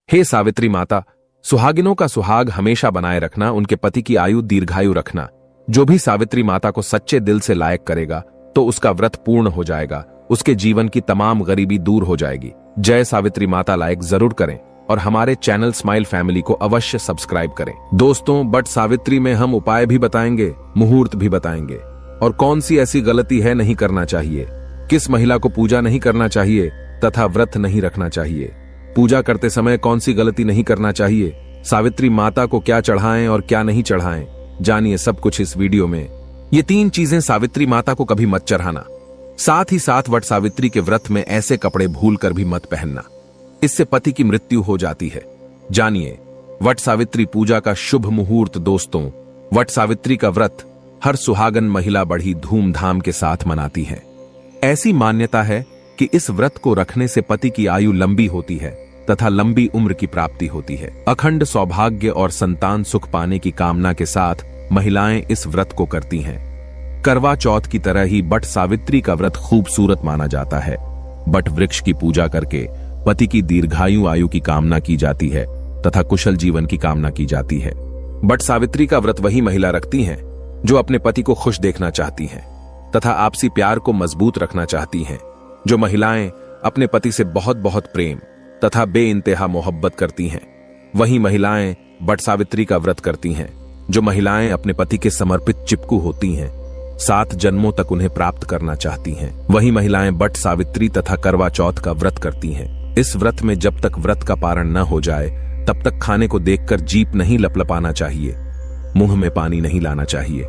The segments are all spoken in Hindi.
हे सावित्री माता, सुहागिनों का सुहाग हमेशा बनाए रखना, उनके पति की आयु दीर्घायु रखना। जो भी सावित्री माता को सच्चे दिल से लायक करेगा तो उसका व्रत पूर्ण हो जाएगा, उसके जीवन की तमाम गरीबी दूर हो जाएगी। जय सावित्री माता लायक जरूर करें और हमारे चैनल स्माइल फैमिली को अवश्य सब्सक्राइब करें। दोस्तों, बट सावित्री में हम उपाय भी बताएंगे, मुहूर्त भी बताएंगे और कौन सी ऐसी गलती है नहीं करना चाहिए, किस महिला को पूजा नहीं करना चाहिए तथा व्रत नहीं रखना चाहिए, पूजा करते समय कौन सी गलती नहीं करना चाहिए, सावित्री माता को क्या चढ़ाएं और क्या नहीं चढ़ाएं, जानिए सब कुछ इस वीडियो में। ये 3 चीजें सावित्री माता को कभी मत चढ़ाना। साथ ही साथ वट सावित्री के व्रत में ऐसे कपड़े भूल कर भी मत पहनना, इससे पति की मृत्यु हो जाती है। जानिए वट सावित्री पूजा का शुभ मुहूर्त। दोस्तों, वट सावित्री का व्रत हर सुहागन महिला बड़ी धूमधाम के साथ मनाती है। ऐसी मान्यता है कि इस व्रत को रखने से पति की आयु लंबी होती है तथा लंबी उम्र की प्राप्ति होती है। अखंड सौभाग्य और संतान सुख पाने की कामना के साथ महिलाएं इस व्रत को करती हैं। करवा चौथ की तरह ही बट सावित्री का व्रत खूबसूरत माना जाता है। बट वृक्ष की पूजा करके पति की दीर्घायु आयु की कामना की जाती है तथा कुशल जीवन की कामना की जाती है। बट सावित्री का व्रत वही महिला रखती हैं जो अपने पति को खुश देखना चाहती हैं तथा आपसी प्यार को मजबूत रखना चाहती हैं। जो महिलाएं अपने पति से बहुत बहुत प्रेम तथा बेइंतहा मोहब्बत करती हैं, वही महिलाएं बट सावित्री का व्रत करती हैं। जो महिलाएं अपने पति के समर्पित चिपकू होती हैं, 7 जन्मों तक उन्हें प्राप्त करना चाहती हैं, वही महिलाएं बट सावित्री तथा करवा चौथ का व्रत करती हैं। इस व्रत में जब तक व्रत का पारण न हो जाए तब तक खाने को देखकर जीभ नहीं लपलपाना चाहिए, मुंह में पानी नहीं लाना चाहिए।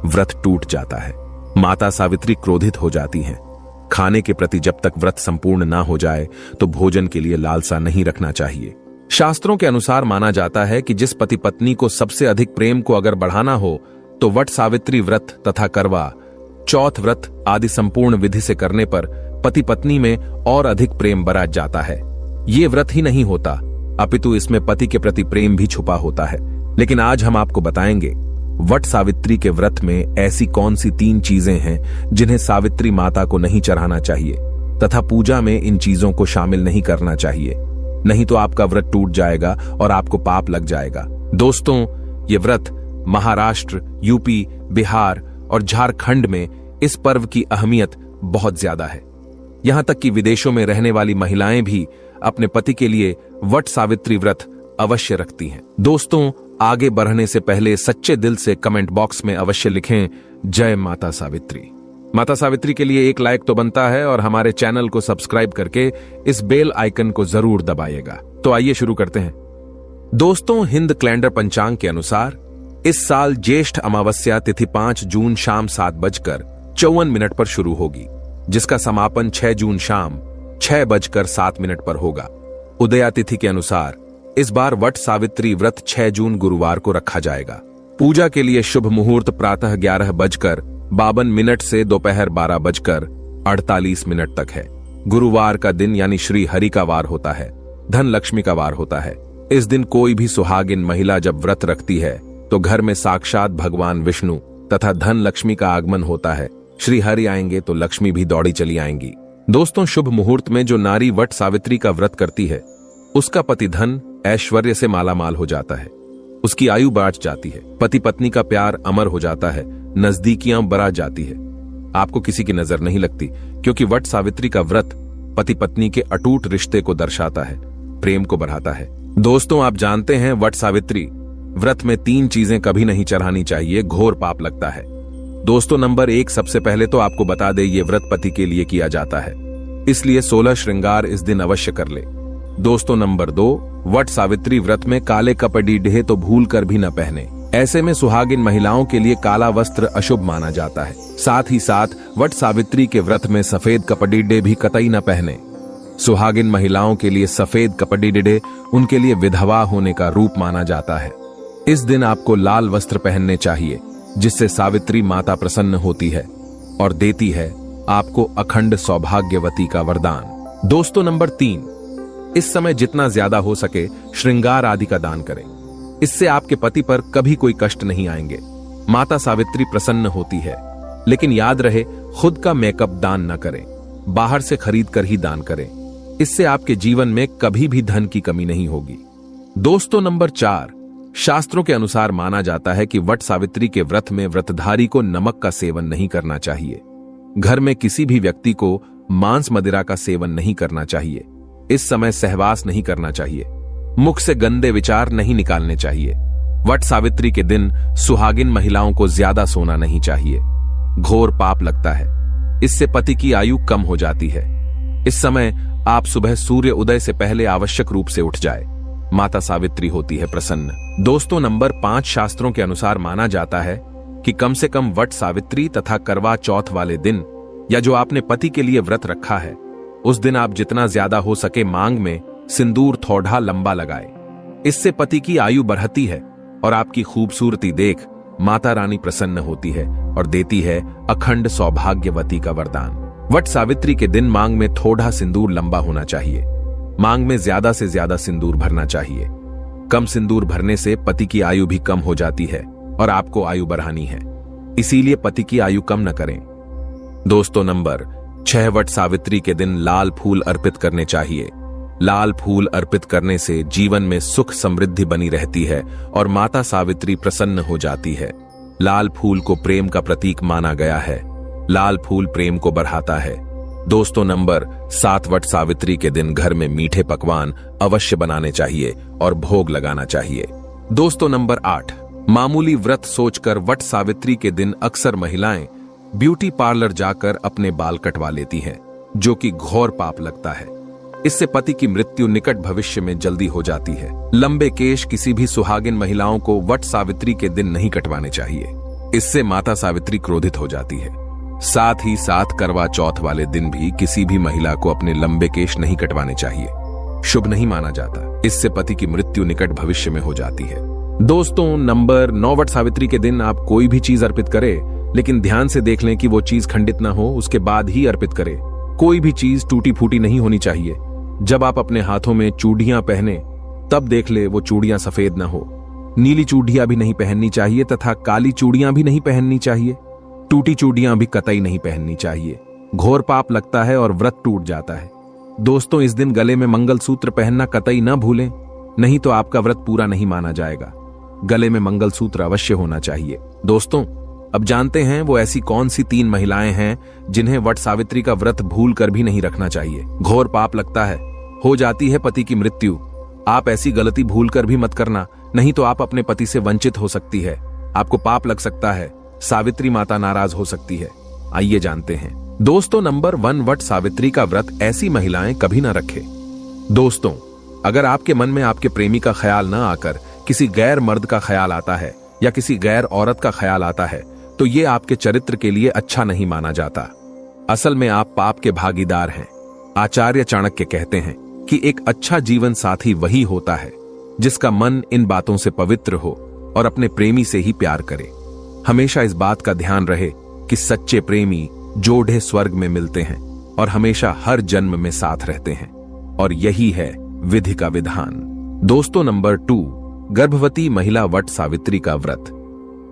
व्रत टूट जाता है। माता सावित्री क्रोधित हो जाती हैं। खाने के प्रति जब तक व्रत संपूर्ण ना हो जाए तो भोजन के लिए लालसा नहीं रखना चाहिए। शास्त्रों के अनुसार माना जाता है कि जिस पति पत्नी को सबसे अधिक प्रेम को अगर बढ़ाना हो तो वट सावित्री व्रत तथा करवा चौथ व्रत आदि संपूर्ण विधि से करने पर पति पत्नी में और अधिक प्रेम बढ़ जाता है। ये व्रत ही नहीं होता, अपितु इसमें पति के प्रति प्रेम भी छुपा होता है। लेकिन आज हम आपको बताएंगे वट सावित्री के व्रत में ऐसी कौन सी 3 चीजें हैं जिन्हें सावित्री माता को नहीं चढ़ाना चाहिए तथा पूजा में इन चीजों को शामिल नहीं करना चाहिए, नहीं तो आपका व्रत टूट जाएगा और आपको पाप लग जाएगा। दोस्तों, ये व्रत महाराष्ट्र, यूपी, बिहार और झारखंड में इस पर्व की अहमियत बहुत ज्यादा है। यहां तक कि विदेशों में रहने वाली महिलाएं भी अपने पति के लिए वट सावित्री व्रत अवश्य रखती हैं। दोस्तों, आगे बढ़ने से पहले सच्चे दिल से कमेंट बॉक्स में अवश्य लिखें जय माता सावित्री। माता सावित्री के लिए एक लाइक तो बनता है और हमारे चैनल को सब्सक्राइब करके इस बेल आइकन को जरूर दबाइएगा। तो आइए शुरू करते हैं। दोस्तों, हिंद कैलेंडर पंचांग के अनुसार इस साल ज्येष्ठ अमावस्या तिथि 5 जून शाम 7:54 पर शुरू होगी, जिसका समापन 6 जून शाम 6:07 पर होगा। उदया तिथि के अनुसार इस बार वट सावित्री व्रत 6 जून गुरुवार को रखा जाएगा। पूजा के लिए शुभ मुहूर्त प्रातः 11:52 से दोपहर 12:48 तक है। गुरुवार का दिन यानी श्री हरि का वार होता है, धन लक्ष्मी का वार होता है। इस दिन कोई भी सुहागिन महिला जब व्रत रखती है तो घर में साक्षात भगवान विष्णु तथा धन लक्ष्मी का आगमन होता है। श्री हरि आएंगे तो लक्ष्मी भी दौड़ी चली आएंगी। दोस्तों, शुभ मुहूर्त में जो नारी वट सावित्री का व्रत करती है उसका पति धन ऐश्वर्य से मालामाल हो जाता है, उसकी आयु बढ़ जाती है, पति पत्नी का प्यार अमर हो जाता है, नजदीकियां बढ़ जाती है। आपको किसी की नजर नहीं लगती, क्योंकि वट सावित्री का व्रत पति पत्नी के अटूट रिश्ते को दर्शाता है, प्रेम को बढ़ाता है। दोस्तों, आप जानते हैं वट सावित्री व्रत में 3 चीजें कभी नहीं चढ़ानी चाहिए, घोर पाप लगता है। दोस्तों, नंबर 1, सबसे पहले तो आपको बता दे ये व्रत पति के लिए किया जाता है, इसलिए 16 श्रृंगार इस दिन अवश्य कर ले। दोस्तों, नंबर 2, वट सावित्री व्रत में काले कपड़े तो भूल कर भी न पहने। ऐसे में सुहागिन महिलाओं के लिए काला वस्त्र अशुभ माना जाता है। साथ ही साथ वट सावित्री के व्रत में सफेद कपड़े भी कतई न पहने। सुहागिन महिलाओं के लिए सफेद कपड़े उनके लिए विधवा होने का रूप माना जाता है। इस दिन आपको लाल वस्त्र पहनने चाहिए, जिससे सावित्री माता प्रसन्न होती है और देती है आपको अखंड सौभाग्यवती का वरदान। दोस्तों, नंबर 3, इस समय जितना ज्यादा हो सके श्रृंगार आदि का दान करें, इससे आपके पति पर कभी कोई कष्ट नहीं आएंगे। माता सावित्री प्रसन्न होती है, लेकिन याद रहे खुद का मेकअप दान न करें, बाहर से खरीद कर ही दान करें। इससे आपके जीवन में कभी भी धन की कमी नहीं होगी। दोस्तों नंबर 4, शास्त्रों के अनुसार माना जाता है कि वट सावित्री के व्रत में व्रतधारी को नमक का सेवन नहीं करना चाहिए। घर में किसी भी व्यक्ति को मांस मदिरा का सेवन नहीं करना चाहिए। इस समय सहवास नहीं करना चाहिए। मुख से गंदे विचार नहीं निकालने चाहिए। वट सावित्री के दिन सुहागिन महिलाओं को ज्यादा सोना नहीं चाहिए। घोर पाप लगता है। इससे पति की आयु कम हो जाती है। इस समय आप सुबह सूर्य उदय से पहले आवश्यक रूप से उठ जाए। माता सावित्री होती है प्रसन्न। दोस्तों नंबर 5, शास्त्रों के अनुसार माना जाता है कि कम से कम वट सावित्री तथा करवा चौथ वाले दिन या जो आपने पति के लिए व्रत रखा है उस दिन आप जितना ज्यादा हो सके मांग में सिंदूर थोड़ा लंबा लगाए। इससे पति की आयु बढ़ती है और आपकी खूबसूरती देख माता रानी प्रसन्न होती है और देती है अखंड सौभाग्यवती का वरदान। वट सावित्री के दिन मांग में थोड़ा सिंदूर लंबा होना चाहिए। मांग में ज्यादा से ज्यादा सिंदूर भरना चाहिए। कम सिंदूर भरने से पति की आयु भी कम हो जाती है और आपको आयु बढ़ानी है, इसीलिए पति की आयु कम न करें। दोस्तों नंबर 6, वट सावित्री के दिन लाल फूल अर्पित करने चाहिए। लाल फूल अर्पित करने से जीवन में सुख समृद्धि बनी रहती है और माता सावित्री प्रसन्न हो जाती है। लाल फूल को प्रेम का प्रतीक माना गया है। लाल फूल प्रेम को बढ़ाता है। दोस्तों नंबर 7, वट सावित्री के दिन घर में मीठे पकवान अवश्य बनाने चाहिए और भोग लगाना चाहिए। दोस्तों नंबर 8, मामूली व्रत सोचकर वट सावित्री के दिन अक्सर महिलाएं ब्यूटी पार्लर जाकर अपने बाल कटवा लेती हैं, जो कि घोर पाप लगता है। इससे पति की मृत्यु निकट भविष्य में जल्दी हो जाती है। लंबे केश किसी भी सुहागिन महिलाओं को वट सावित्री के दिन नहीं कटवाने चाहिए। इससे माता सावित्री क्रोधित हो जाती है। साथ ही साथ करवा चौथ वाले दिन भी किसी भी महिला को अपने लंबे केश नहीं कटवाने चाहिए। शुभ नहीं माना जाता। इससे पति की मृत्यु निकट भविष्य में हो जाती है। दोस्तों नंबर 9, वट सावित्री के दिन आप कोई भी चीज अर्पित करें, लेकिन ध्यान से देख लें कि वो चीज खंडित ना हो, उसके बाद ही अर्पित करें। कोई भी चीज टूटी फूटी नहीं होनी चाहिए। जब आप अपने हाथों में चूड़ियां पहने तब देख ले वो चूड़ियां सफेद ना हो। नीली चूड़ियां भी नहीं पहननी चाहिए तथा काली चूड़ियां भी नहीं पहननी चाहिए। टूटी चूड़ियां भी कतई नहीं पहननी चाहिए। घोर पाप लगता है और व्रत टूट जाता है। दोस्तों इस दिन गले में मंगलसूत्र पहनना कतई न भूलें, नहीं तो आपका व्रत पूरा नहीं माना जाएगा। गले में मंगलसूत्र अवश्य होना चाहिए। दोस्तों अब जानते हैं वो ऐसी कौन सी 3 महिलाएं हैं जिन्हें वट सावित्री का व्रत भूल कर भी नहीं रखना चाहिए। घोर पाप लगता है, हो जाती है पति की मृत्यु। आप ऐसी गलती भूल कर भी मत करना, नहीं तो आप अपने पति से वंचित हो सकती है। आपको पाप लग सकता है। सावित्री माता नाराज हो सकती है। आइए जानते हैं। दोस्तों नंबर 1, वट सावित्री का व्रत ऐसी महिलाएं कभी ना रखें। दोस्तों अगर आपके मन में आपके प्रेमी का ख्याल न आकर किसी गैर मर्द का ख्याल आता है या किसी गैर औरत का ख्याल आता है तो ये आपके चरित्र के लिए अच्छा नहीं माना जाता। असल में आप पाप के भागीदार हैं। आचार्य चाणक्य कहते हैं कि एक अच्छा जीवन साथी वही होता है जिसका मन इन बातों से पवित्र हो और अपने प्रेमी से ही प्यार करे। हमेशा इस बात का ध्यान रहे कि सच्चे प्रेमी जोड़े स्वर्ग में मिलते हैं और हमेशा हर जन्म में साथ रहते हैं, और यही है विधि का विधान। दोस्तों नंबर 2, गर्भवती महिला वट सावित्री का व्रत।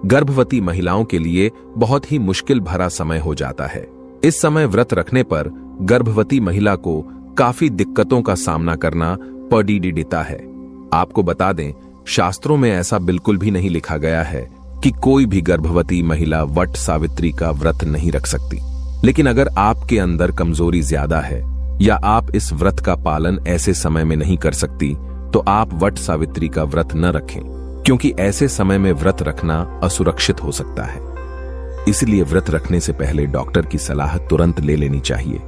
गर्भवती महिलाओं के लिए बहुत ही मुश्किल भरा समय हो जाता है। इस समय व्रत रखने पर गर्भवती महिला को काफी दिक्कतों का सामना करना पड़ता है। आपको बता दें, शास्त्रों में ऐसा बिल्कुल भी नहीं लिखा गया है कि कोई भी गर्भवती महिला वट सावित्री का व्रत नहीं रख सकती। लेकिन अगर आपके अंदर कमजोरी ज्यादा है या आप इस व्रत का पालन ऐसे समय में नहीं कर सकती तो आप वट सावित्री का व्रत न रखें, क्योंकि ऐसे समय में व्रत रखना असुरक्षित हो सकता है। इसलिए व्रत रखने से पहले डॉक्टर की सलाह तुरंत ले लेनी चाहिए,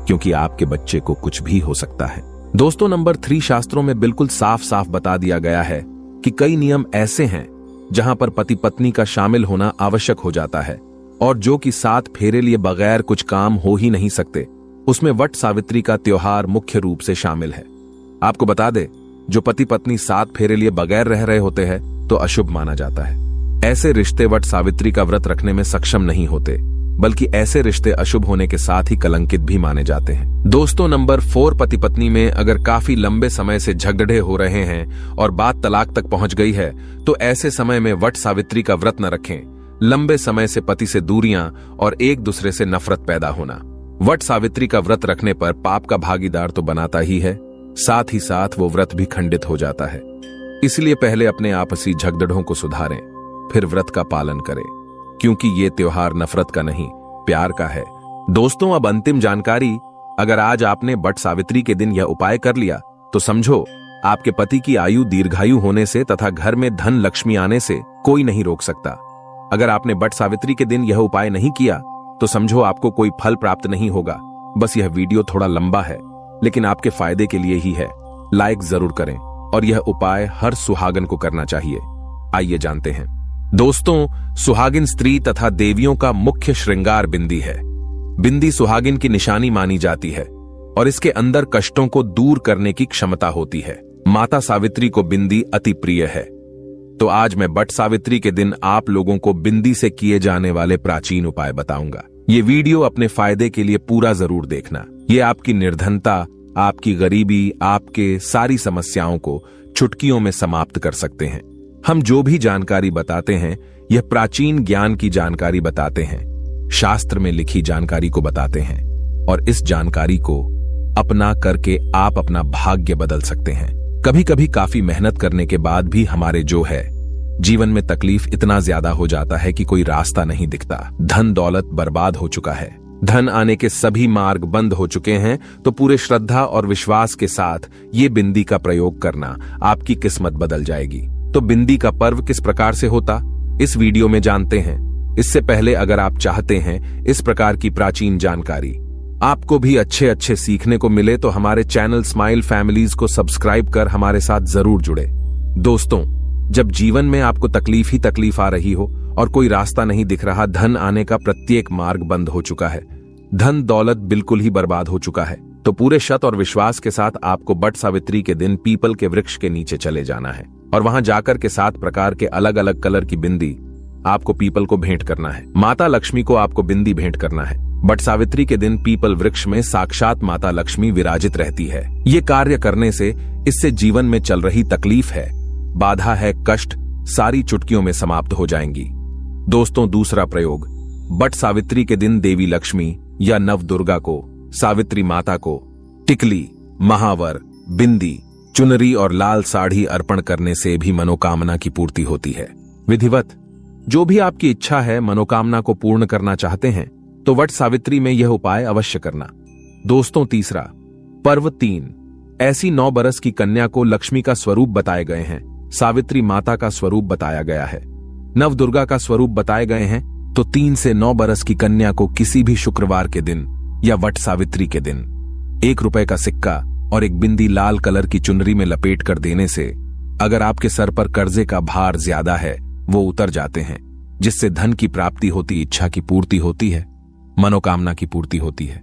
क्योंकि आपके बच्चे को कुछ भी हो सकता है। दोस्तों नंबर 3, शास्त्रों में बिल्कुल साफ साफ बता दिया गया है कि कई नियम ऐसे हैं जहां पर पति पत्नी का शामिल होना आवश्यक हो जाता है और जो कि 7 फेरे लिए बगैर कुछ काम हो ही नहीं सकते। उसमें वट सावित्री का त्योहार मुख्य रूप से शामिल है। आपको बता दे, जो पति पत्नी 7 फेरे लिए बगैर रह रहे होते हैं तो अशुभ माना जाता है। ऐसे रिश्ते वट सावित्री का व्रत रखने में सक्षम नहीं होते, बल्कि ऐसे रिश्ते अशुभ होने के साथ ही कलंकित भी माने जाते हैं। दोस्तों नंबर 4, पति पत्नी में अगर काफी लंबे समय से झगड़े हो रहे हैं और बात तलाक तक पहुंच गई है तो ऐसे समय में वट सावित्री का व्रत न रखें। लंबे समय से पति से दूरियां और एक दूसरे से नफरत पैदा होना, वट सावित्री का व्रत रखने पर पाप का भागीदार तो बनाता ही है, साथ ही साथ वो व्रत भी खंडित हो जाता है। इसलिए पहले अपने आपसी झगड़ों को सुधारें, फिर व्रत का पालन करें, क्योंकि ये त्योहार नफरत का नहीं, प्यार का है। दोस्तों, अब अंतिम जानकारी। अगर आज आपने वट सावित्री के दिन यह उपाय कर लिया तो समझो आपके पति की आयु दीर्घायु होने से तथा घर में धन लक्ष्मी आने से कोई नहीं रोक सकता। अगर आपने वट सावित्री के दिन यह उपाय नहीं किया तो समझो आपको कोई फल प्राप्त नहीं होगा। बस यह वीडियो थोड़ा लंबा है, लेकिन आपके फायदे के लिए ही है। लाइक जरूर करें और यह उपाय हर सुहागन को करना चाहिए। आइए जानते हैं। दोस्तों, सुहागिन स्त्री तथा देवियों का मुख्य श्रृंगार बिंदी है। बिंदी सुहागिन की निशानी मानी जाती है और इसके अंदर कष्टों को दूर करने की क्षमता होती है। माता सावित्री को बिंदी अति प्रिय है। तो आज मैं वट सावित्री के दिन आप लोगों को बिंदी से किए जाने वाले प्राचीन उपाय बताऊंगा। ये वीडियो अपने फायदे के लिए पूरा जरूर देखना। ये आपकी निर्धनता, आपकी गरीबी, आपके सारी समस्याओं को चुटकियों में समाप्त कर सकते हैं। हम जो भी जानकारी बताते हैं यह प्राचीन ज्ञान की जानकारी बताते हैं, शास्त्र में लिखी जानकारी को बताते हैं, और इस जानकारी को अपना करके आप अपना भाग्य बदल सकते हैं। कभी कभी काफी मेहनत करने के बाद भी हमारे जो है जीवन में तकलीफ इतना ज्यादा हो जाता है कि कोई रास्ता नहीं दिखता। धन दौलत बर्बाद हो चुका है, धन आने के सभी मार्ग बंद हो चुके हैं। तो पूरे श्रद्धा और विश्वास के साथ ये बिंदी का प्रयोग करना, आपकी किस्मत बदल जाएगी। तो बिंदी का पर्व किस प्रकार से होता, इस वीडियो में जानते हैं। इससे पहले अगर आप चाहते हैं इस प्रकार की प्राचीन जानकारी आपको भी अच्छे सीखने को मिले तो हमारे चैनल स्माइल फैमिलीज को सब्सक्राइब कर हमारे साथ जरूर जुड़े। दोस्तों, जब जीवन में आपको तकलीफ ही तकलीफ आ रही हो और कोई रास्ता नहीं दिख रहा, धन आने का प्रत्येक मार्ग बंद हो चुका है, धन दौलत बिल्कुल ही बर्बाद हो चुका है, तो पूरे शत और विश्वास के साथ आपको वट सावित्री के दिन पीपल के वृक्ष के नीचे चले जाना है और वहां जाकर के 7 प्रकार के अलग अलग कलर की बिंदी आपको पीपल को भेंट करना है। माता लक्ष्मी को आपको बिंदी भेंट करना है। वट सावित्री के दिन पीपल वृक्ष में साक्षात माता लक्ष्मी विराजित रहती है। ये कार्य करने से इससे जीवन में चल रही तकलीफ है, बाधा है, कष्ट सारी चुटकियों में समाप्त हो जाएंगी। दोस्तों, दूसरा प्रयोग, वट सावित्री के दिन देवी लक्ष्मी या नव दुर्गा को, सावित्री माता को टिकली, महावर, बिंदी, चुनरी और लाल साड़ी अर्पण करने से भी मनोकामना की पूर्ति होती है। विधिवत जो भी आपकी इच्छा है, मनोकामना को पूर्ण करना चाहते हैं तो वट सावित्री में यह उपाय अवश्य करना। दोस्तों, तीसरा पर्व 3, ऐसी 9 बरस की कन्या को लक्ष्मी का स्वरूप बताए गए हैं, सावित्री माता का स्वरूप बताया गया है, नव दुर्गा का स्वरूप बताए गए हैं। तो 3 से 9 बरस की कन्या को किसी भी शुक्रवार के दिन या वट सावित्री के दिन 1 रुपए का सिक्का और एक बिंदी लाल कलर की चुनरी में लपेट कर देने से अगर आपके सर पर कर्जे का भार ज्यादा है वो उतर जाते हैं, जिससे धन की प्राप्ति होती, इच्छा की पूर्ति होती है, मनोकामना की पूर्ति होती है।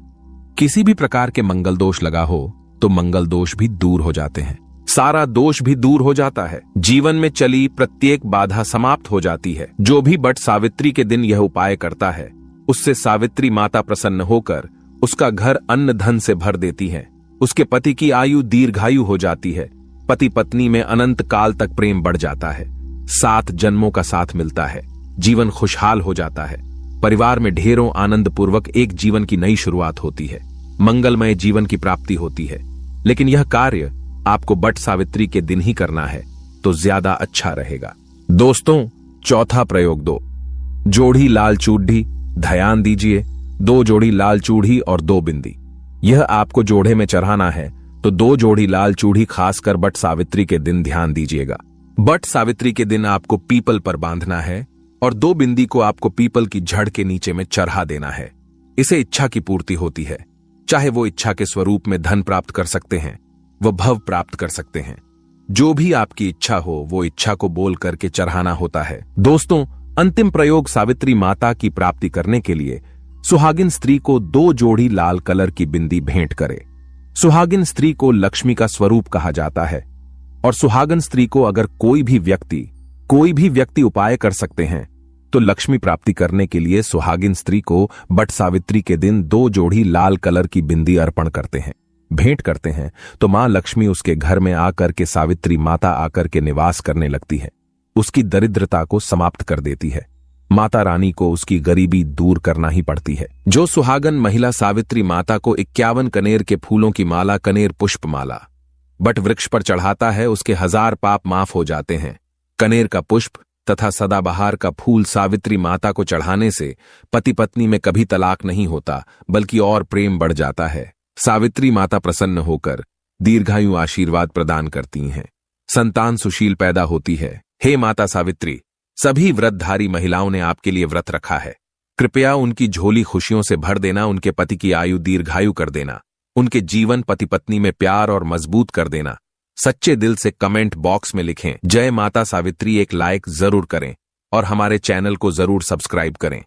किसी भी प्रकार के मंगल दोष लगा हो तो मंगल दोष भी दूर हो जाते हैं, सारा दोष भी दूर हो जाता है, जीवन में चली प्रत्येक बाधा समाप्त हो जाती है। जो भी वट सावित्री के दिन यह उपाय करता है उससे सावित्री माता प्रसन्न होकर उसका घर अन्न धन से भर देती है, उसके पति की आयु दीर्घायु हो जाती है, पति पत्नी में अनंत काल तक प्रेम बढ़ जाता है, 7 जन्मों का साथ मिलता है, जीवन खुशहाल हो जाता है, परिवार में ढेरों आनंद पूर्वक एक जीवन की नई शुरुआत होती है, मंगलमय जीवन की प्राप्ति होती है। लेकिन यह कार्य आपको वट सावित्री के दिन ही करना है तो ज्यादा अच्छा रहेगा। दोस्तों, चौथा प्रयोग 2 जोड़ी लाल चूड़ी। ध्यान दीजिए, 2 जोड़ी लाल चूड़ी और 2 बिंदी, यह आपको जोड़े में चढ़ाना है। तो 2 जोड़ी लाल चूड़ी खासकर वट सावित्री के दिन ध्यान दीजिएगा। वट सावित्री के दिन आपको पीपल पर बांधना है और 2 बिंदी को आपको पीपल की जड़ के नीचे में चढ़ा देना है। इसे इच्छा की पूर्ति होती है, चाहे वो इच्छा के स्वरूप में धन प्राप्त कर सकते हैं, वह भव प्राप्त कर सकते हैं, जो भी आपकी इच्छा हो वो इच्छा को बोल करके चढ़ाना होता है। दोस्तों, अंतिम प्रयोग सावित्री माता की प्राप्ति करने के लिए सुहागिन स्त्री को 2 जोड़ी लाल कलर की बिंदी भेंट करे। सुहागिन स्त्री को लक्ष्मी का स्वरूप कहा जाता है और सुहागन स्त्री को अगर कोई भी व्यक्ति उपाय कर सकते हैं तो लक्ष्मी प्राप्ति करने के लिए सुहागिन स्त्री को वट सावित्री के दिन 2 जोड़ी लाल कलर की बिंदी अर्पण करते हैं, भेंट करते हैं, तो मां लक्ष्मी उसके घर में आकर के, सावित्री माता आकर के निवास करने लगती है, उसकी दरिद्रता को समाप्त कर देती है, माता रानी को उसकी गरीबी दूर करना ही पड़ती है। जो सुहागन महिला सावित्री माता को 51 कनेर के फूलों की माला, कनेर पुष्प माला, बट वृक्ष पर चढ़ाता है, उसके 1000 पाप माफ हो जाते हैं। कनेर का पुष्प तथा सदाबहार का फूल सावित्री माता को चढ़ाने से पति पत्नी में कभी तलाक नहीं होता, बल्कि और प्रेम बढ़ जाता है। सावित्री माता प्रसन्न होकर दीर्घायु आशीर्वाद प्रदान करती हैं, संतान सुशील पैदा होती है। हे माता सावित्री, सभी व्रतधारी महिलाओं ने आपके लिए व्रत रखा है। कृपया उनकी झोली खुशियों से भर देना, उनके पति की आयु दीर्घायु कर देना, उनके जीवन पति पत्नी में प्यार और मजबूत कर देना। सच्चे दिल से कमेंट बॉक्स में लिखें जय माता सावित्री, एक लाइक जरूर करें और हमारे चैनल को जरूर सब्सक्राइब करें।